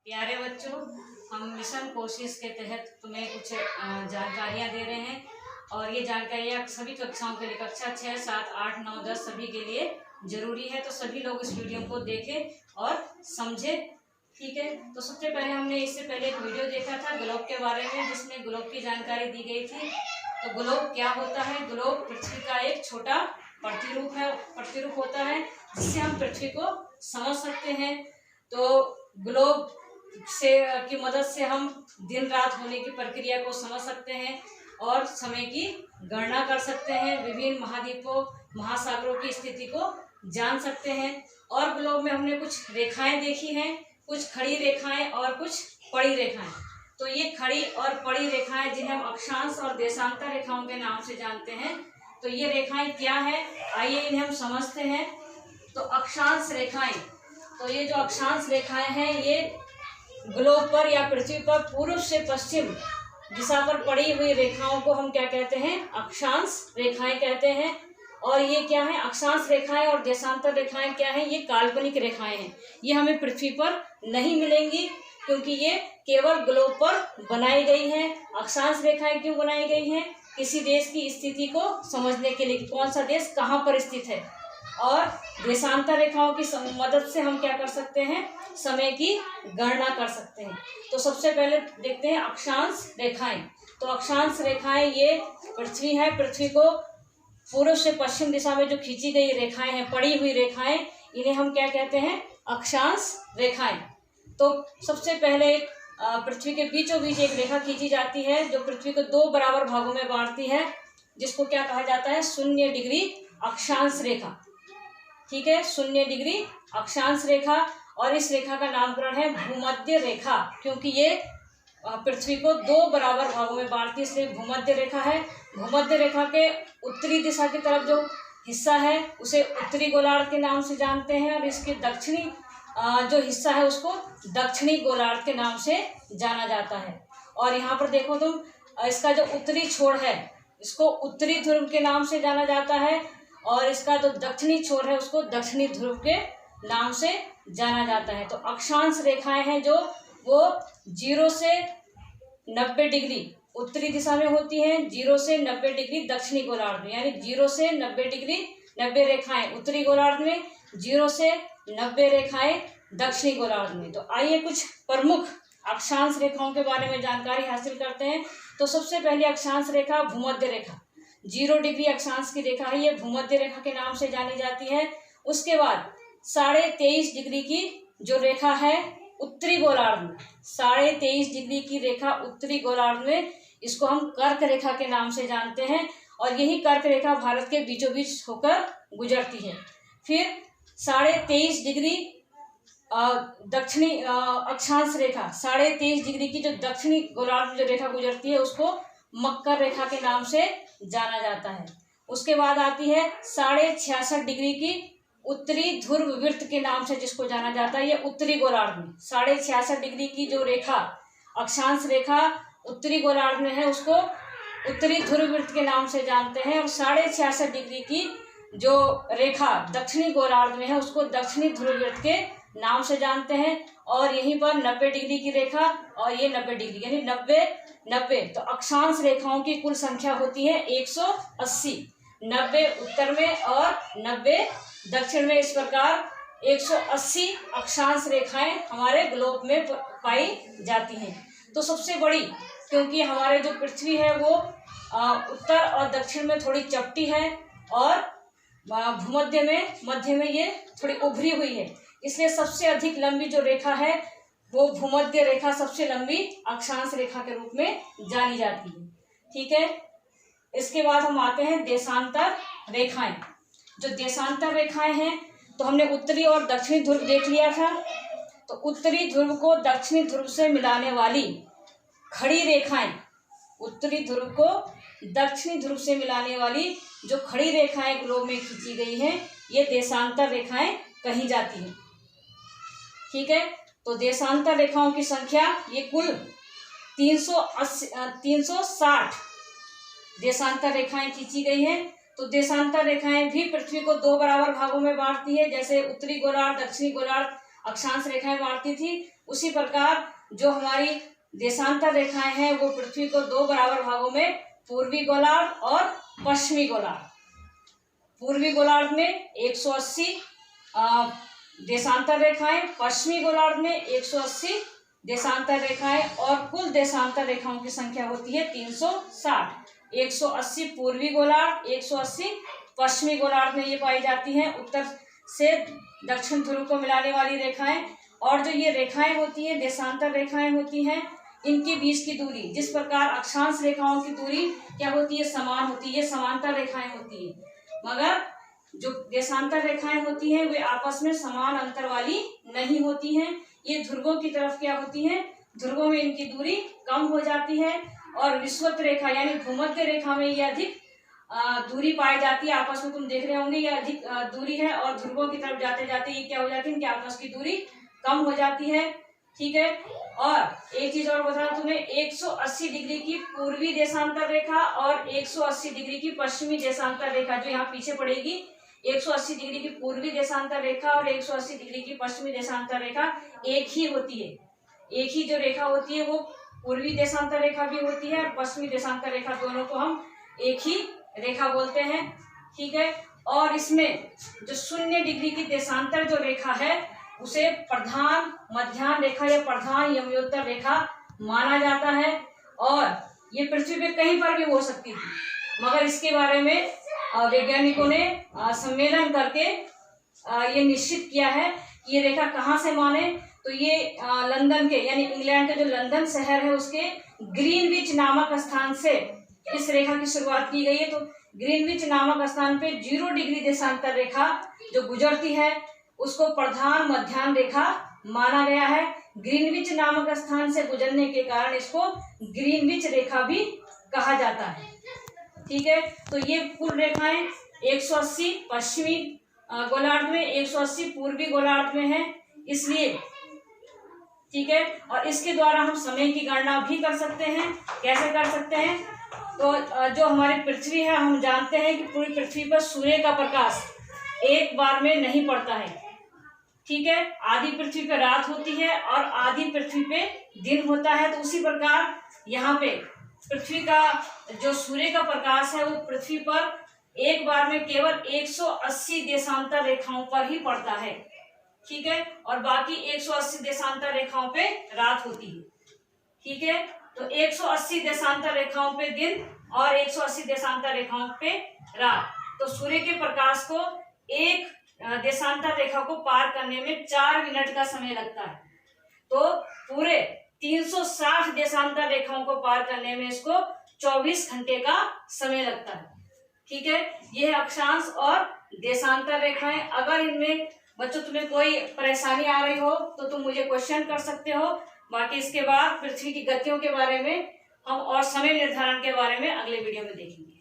प्यारे बच्चों, हम मिशन कोशिश के तहत तुम्हें कुछ जानकारियाँ दे रहे हैं और ये जानकारियाँ सभी कक्षाओं के लिए, कक्षा 6, 7, 8, 9, 10 सभी के लिए जरूरी है। तो सभी लोग इस वीडियो को देखें और समझें, ठीक है। तो सबसे पहले हमने इससे पहले एक वीडियो देखा था ग्लोब के बारे में, जिसमें ग्लोब की जानकारी दी गई थी। तो ग्लोब क्या होता है? ग्लोब पृथ्वी का एक छोटा प्रतिरूप होता है जिससे हम पृथ्वी को समझ सकते हैं। तो ग्लोब की मदद से हम दिन रात होने की प्रक्रिया को समझ सकते हैं और समय की गणना कर सकते हैं, विभिन्न महाद्वीपों महासागरों की स्थिति को जान सकते हैं। और ग्लोब में हमने कुछ रेखाएं देखी हैं, कुछ खड़ी रेखाएं और कुछ पड़ी रेखाएं। तो ये खड़ी और पड़ी रेखाएं जिन्हें हम अक्षांश और देशांतर रेखाओं के नाम से जानते हैं। तो ये रेखाएं क्या है, आइए इन्हें हम समझते हैं। तो अक्षांश रेखाएं, तो ये जो अक्षांश रेखाएं हैं ये ग्लोब पर या पृथ्वी पर पूर्व से पश्चिम दिशा पर पड़ी हुई रेखाओं को हम क्या कहते हैं? अक्षांश रेखाएं कहते हैं। और ये क्या है? अक्षांश रेखाएं और देशांतर रेखाएं क्या है? ये काल्पनिक रेखाएं हैं। ये हमें पृथ्वी पर नहीं मिलेंगी क्योंकि ये केवल ग्लोब पर बनाई गई हैं। अक्षांश रेखाएं क्यों बनाई गई हैं? किसी देश की स्थिति को समझने के लिए, कौन सा देश कहाँ पर स्थित है। और देशांतर रेखाओं की मदद से हम क्या कर सकते हैं? समय की गणना कर सकते हैं। तो सबसे पहले देखते हैं अक्षांश रेखाएं। तो अक्षांश रेखाएं ये पृथ्वी है, पृथ्वी को पूर्व से पश्चिम दिशा में जो खींची गई रेखाएं हैं, पड़ी हुई रेखाएं, इन्हें हम क्या कहते हैं? अक्षांश रेखाएं। तो सबसे पहले पृथ्वी के बीचों बीच एक रेखा खींची जाती है जो पृथ्वी को 2 बराबर भागों में बांटती है, जिसको क्या कहा जाता है? 0 डिग्री अक्षांश रेखा, ठीक है। 0 डिग्री अक्षांश रेखा। और इस रेखा का नामकरण है भूमध्य रेखा, क्योंकि ये पृथ्वी को 2 बराबर भागों में बांटती है, इसलिए भूमध्य रेखा है। भूमध्य रेखा के उत्तरी दिशा की तरफ जो हिस्सा है उसे उत्तरी गोलार्ध के नाम से जानते हैं और इसके दक्षिणी जो हिस्सा है उसको दक्षिणी गोलार्ध के नाम से जाना जाता है। और यहाँ पर देखो तुम, इसका जो उत्तरी छोर है इसको उत्तरी ध्रुव के नाम से जाना जाता है और इसका जो दक्षिणी छोर है उसको दक्षिणी ध्रुव के नाम से जाना जाता है। तो अक्षांश रेखाएं हैं जो वो 0 से 90 डिग्री उत्तरी दिशा में होती हैं, 0 से 90 डिग्री दक्षिणी गोलार्ध में, यानी 0 से 90 डिग्री 90 रेखाएं उत्तरी गोलार्ध में, 0 से 90 रेखाएं दक्षिणी गोलार्ध में। तो आइए कुछ प्रमुख अक्षांश रेखाओं के बारे में जानकारी हासिल करते हैं। तो सबसे पहले अक्षांश रेखा भूमध्य रेखा, 0 डिग्री अक्षांश की रेखा है, ये भूमध्य रेखा के नाम से जानी जाती है। उसके बाद 23.5 डिग्री की जो रेखा है उत्तरी गोलार्ध में, 23.5 डिग्री की रेखा उत्तरी गोलार्ध में, इसको हम कर्क रेखा के नाम से जानते हैं और यही कर्क रेखा भारत के बीचों बीच होकर गुजरती है। फिर 23.5 डिग्री दक्षिणी अक्षांश रेखा, 23.5 डिग्री की जो दक्षिणी गोलार्ध में जो रेखा गुजरती है उसको मकर रेखा के नाम से जाना जाता है। उसके बाद आती है 66.5 डिग्री की उत्तरी ध्रुव वृत्त के नाम से जिसको जाना जाता है, ये उत्तरी गोलार्ध में 66.5 डिग्री की जो रेखा अक्षांश रेखा उत्तरी गोलार्ध में है उसको उत्तरी ध्रुव वृत्त के नाम से जानते हैं। और 66.5 डिग्री की जो रेखा दक्षिणी गोलार्ध में है उसको दक्षिणी ध्रुव वृत्त के नाम से जानते हैं। और यहीं पर 90 डिग्री की रेखा और ये 90 डिग्री, यानी 90। तो अक्षांश रेखाओं की कुल संख्या होती है 180, 90 उत्तर में और 90 दक्षिण में। इस प्रकार 180 अक्षांश रेखाएं हमारे ग्लोब में पाई जाती हैं। तो सबसे बड़ी, क्योंकि हमारे जो पृथ्वी है वो उत्तर और दक्षिण में थोड़ी चपटी है और भूमध्य में मध्य में ये थोड़ी उभरी हुई है, इसलिए सबसे अधिक लंबी जो रेखा है वो भूमध्य रेखा सबसे लंबी अक्षांश रेखा के रूप में जानी जाती है, ठीक है। इसके बाद हम आते हैं देशांतर रेखाएं। जो देशांतर रेखाएं हैं, तो हमने उत्तरी और दक्षिणी ध्रुव देख लिया था। तो उत्तरी ध्रुव को दक्षिणी ध्रुव से मिलाने वाली खड़ी रेखाएं, उत्तरी ध्रुव को दक्षिणी ध्रुव से मिलाने वाली जो खड़ी रेखाएं ग्लोब में खींची गई हैं, ये देशांतर रेखाएं कही जाती हैं, ठीक है। तो देशांतर रेखाओं की संख्या ये कुल 360 देशांतर रेखाएं खींची गई हैं। तो देशांतर रेखाएं भी पृथ्वी को 2 बराबर भागों में बांटती है, जैसे उत्तरी गोलार्ध दक्षिणी गोलार्ध अक्षांश रेखाएं बांटती थी, उसी प्रकार जो हमारी देशांतर रेखाएं हैं वो पृथ्वी को दो बराबर भागों में, पूर्वी गोलार्ध और पश्चिमी गोलार्ध। पूर्वी गोलार्ध में 180 देशांतर रेखाएं, पश्चिमी गोलार्ध में 180 देशांतर रेखाएं और कुल देशांतर रेखाओं की संख्या होती है 360। 180 पूर्वी गोलार्ध, 180 पश्चिमी गोलार्ध में ये पाई जाती हैं, उत्तर से दक्षिण ध्रुव को मिलाने वाली रेखाएं। और जो ये रेखाएं होती हैं, देशांतर रेखाएं होती हैं, इनके बीच की दूरी, जिस प्रकार अक्षांश रेखाओं की दूरी क्या होती है, समान होती है, समांतर रेखाएं होती है, मगर जो देशांतर रेखाएं होती हैं वे आपस में समान अंतर वाली नहीं होती हैं। ये ध्रुवों की तरफ क्या होती हैं, ध्रुवों में इनकी दूरी कम हो जाती है और विषुवत रेखा यानी भूमध्य रेखा में ये अधिक दूरी पाई जाती है। आपस में तुम देख रहे होंगे ये अधिक दूरी है और ध्रुवों की तरफ जाते जाते ये क्या हो जाती है, इनकी आपस की दूरी कम हो जाती है। ठीक है। और एक चीज और बता तुम्हें, 180 डिग्री की पूर्वी देशांतर रेखा और 180 डिग्री की पश्चिमी देशांतर रेखा जो यहाँ पीछे पड़ेगी, 180 डिग्री की पूर्वी देशांतर रेखा और 180 डिग्री की पश्चिमी देशांतर रेखा एक ही होती है। एक ही जो रेखा होती है वो पूर्वी देशांतर रेखा भी होती है और पश्चिमी देशांतर रेखा, दोनों को हम एक ही रेखा बोलते हैं। ठीक है। और इसमें जो 0 डिग्री की देशांतर जो रेखा है उसे प्रधान मध्याह्न रेखा या प्रधान यमयोत्तर रेखा माना जाता है और ये पृथ्वी पे कहीं पर भी हो सकती थी, मगर इसके बारे में वैज्ञानिकों ने सम्मेलन करके ये निश्चित किया है कि ये रेखा कहाँ से माने, तो ये लंदन के यानी इंग्लैंड का जो लंदन शहर है उसके ग्रीनविच नामक स्थान से इस रेखा की शुरुआत की गई है। तो ग्रीनविच नामक स्थान पे 0 डिग्री देशांतर रेखा जो गुजरती है उसको प्रधान मध्याह्न रेखा माना गया है। ग्रीनविच नामक स्थान से गुजरने के कारण इसको ग्रीनविच रेखा भी कहा जाता है। ठीक है। तो ये कुल रेखाएं 180 पश्चिमी गोलार्ध में, 180 पूर्वी गोलार्ध में है, इसलिए ठीक है। और इसके द्वारा हम समय की गणना भी कर सकते हैं। कैसे कर सकते हैं, तो जो हमारी पृथ्वी है, हम जानते हैं कि पूरी पृथ्वी पर सूर्य का प्रकाश एक बार में नहीं पड़ता है। ठीक है। आधी पृथ्वी पे रात होती है और आधी पृथ्वी पे दिन होता है। तो उसी प्रकार यहाँ पे पृथ्वी का जो सूर्य का प्रकाश है वो पृथ्वी पर एक बार में केवल 180 देशांतर रेखाओं पर ही पड़ता है। ठीक है। और बाकी 180 देशांतर रेखाओं पे रात होती है। ठीक है। तो 180 देशांतर रेखाओं पे दिन और 180 देशांतर रेखाओं पे रात। तो सूर्य के प्रकाश को एक देशांतर रेखा को पार करने में 4 मिनट का समय लगता है। तो पूरे 360 देशांतर रेखाओं को पार करने में इसको 24 घंटे का समय लगता है। ठीक है। यह अक्षांश और देशांतर रेखाएं। अगर इनमें बच्चों तुम्हें कोई परेशानी आ रही हो तो तुम मुझे क्वेश्चन कर सकते हो। बाकी इसके बाद पृथ्वी की गतियों के बारे में हम और समय निर्धारण के बारे में अगले वीडियो में देखेंगे।